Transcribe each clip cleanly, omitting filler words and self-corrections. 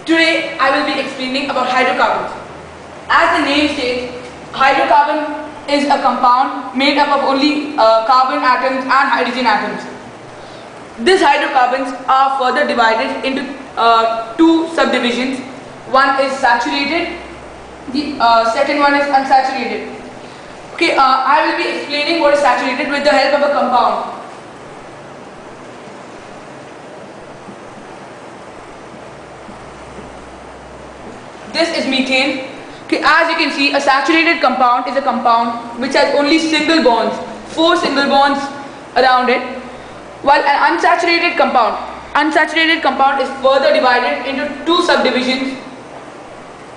Today I will be explaining about hydrocarbons. As the name states, hydrocarbon is a compound made up of only carbon atoms and hydrogen atoms. These hydrocarbons are further divided into two subdivisions. One is saturated, the second one is unsaturated. Okay, I will be explaining what is saturated with the help of a compound. This is methane. Okay, as you can see, a saturated compound is a compound which has only single bonds, 4 single bonds around it, while an unsaturated compound is further divided into two subdivisions.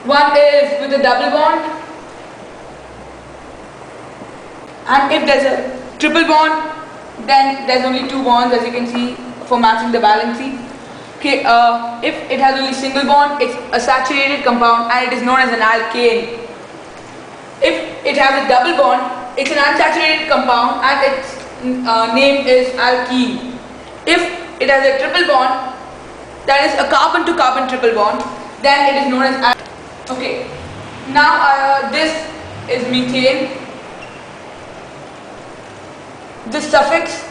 One is with a double bond, and if there's a triple bond, then there's only 2 bonds, as you can see, for matching the valency. Okay, if it has only single bond, it's a saturated compound and it is known as an alkane. If it has a double bond, it's an unsaturated compound and its name is alkene. If it has a triple bond, that is a carbon to carbon triple bond, then it is known as alkene. Okay, now this is methane. This suffix,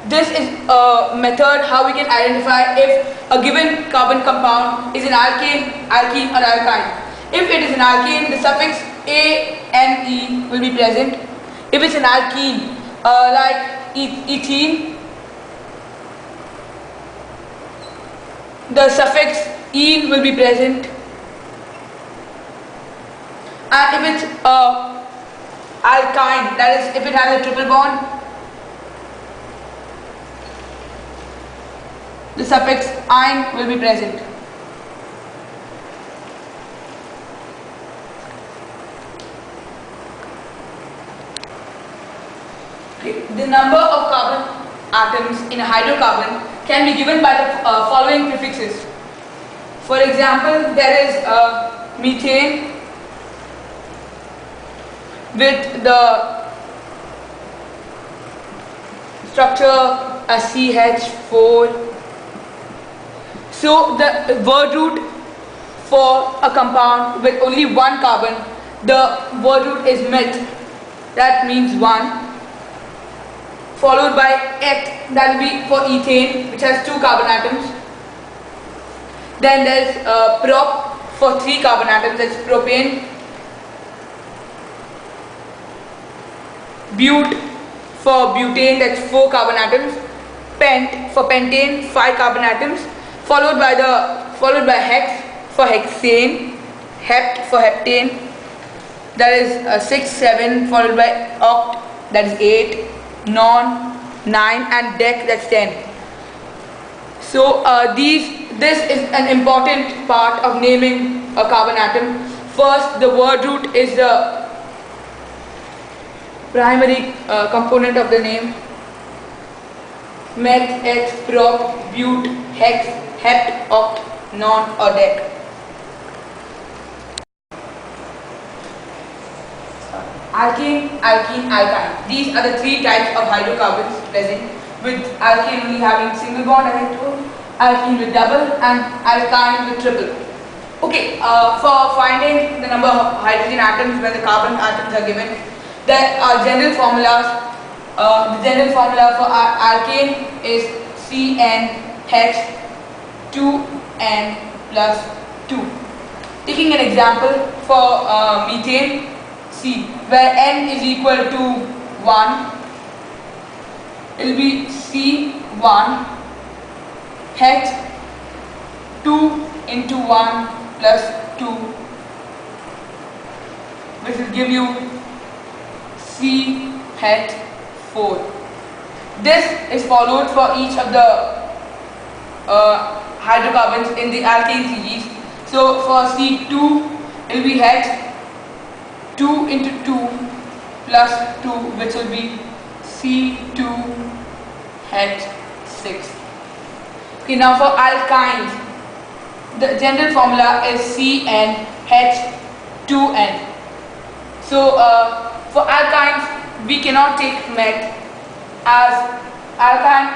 this is a method how we can identify if a given carbon compound is an alkane, alkene or alkyne. If it is an alkane, the suffix ane will be present. If it's an alkene, like ethene, the suffix ene will be present. And if it's alkyne, that is if it has a triple bond, the suffix "-ine" will be present. Okay. The number of carbon atoms in a hydrocarbon can be given by the following prefixes. For example, there is methane with the structure as CH4. So the word root for a compound with only one carbon, the word root is met, that means 1, followed by eth, that will be for ethane, which has 2 carbon atoms. Then there is prop for 3 carbon atoms, that's propane. But for butane, that's 4 carbon atoms. Pent for pentane, 5 carbon atoms. Followed by hex for hexane, hept for heptane, that is 6, 7, followed by oct, that is 8, non, 9, and dec, that's 10. So this is an important part of naming a carbon atom. First, the word root is the primary component of the name. Met, ex, prop, but, hex, hept, oct, non or dec. Alkane, alkene, alkyne. These are the 3 types of hydrocarbons present, with alkane only having single bond, as I told, alkene with double, and alkyne with triple. Okay, for finding the number of hydrogen atoms when the carbon atoms are given, there are general formulas. The general formula for alkane is CnH 2n plus 2. Taking an example for methane, C, where n is equal to 1, it will be C1 H 2 into 1 plus 2, which will give you CH4. This is followed for each of the hydrocarbons in the alkane series. So for C2, it will be H 2 into 2 plus 2, which will be C2H6. Okay, now for alkynes, the general formula is CnH2n. So for alkynes, we cannot take met, as alkyne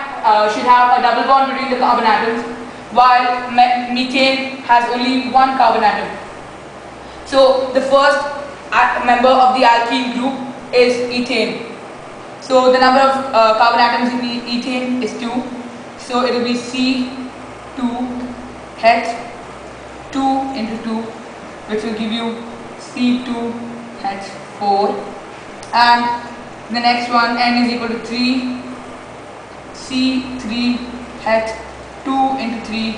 should have a double bond between the carbon atoms, while methane has only one carbon atom. So the first member of the alkene group is ethane. So the number of carbon atoms in the ethane is 2. So it will be C2H 2 into 2, which will give you C2H4. And the next one, N is equal to 3, C3H2 into 3,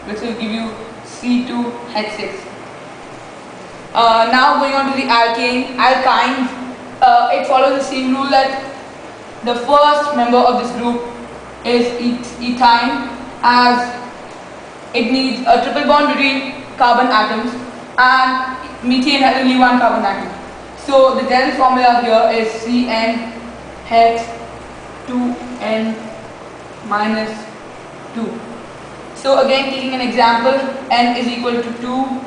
which will give you C2H6. Now going on to the alkynes, it follows the same rule that the first member of this group is ethyne, as it needs a triple bond between carbon atoms, and methane has only one carbon atom. So the general formula here is CnH2n minus 2. So again, taking an example, n is equal to 2,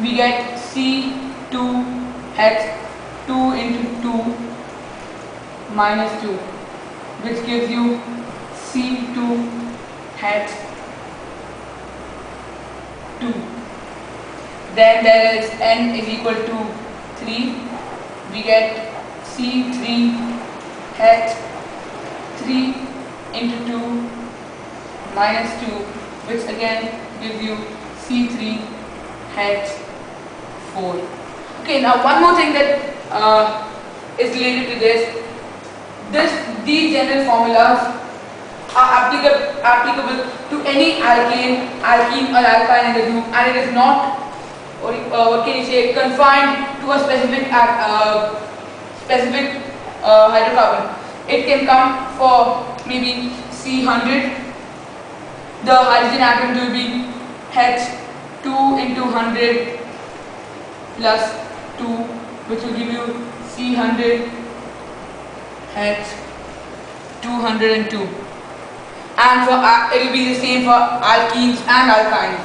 we get C2H2 into 2 minus 2, which gives you C2H2. Then there is n is equal to 3, we get C3H3 into 2 minus 2, which again gives you C3H4. Okay, now one more thing that is related to this. These general formulas are applicable to any alkene or alkyne in the group, and it is not, what can you say, confined to a specific hydrocarbon. It can come for maybe C100. The hydrogen atom will be H2 into 100 plus 2, which will give you C100 H202. And it will be the same for alkenes and alkynes.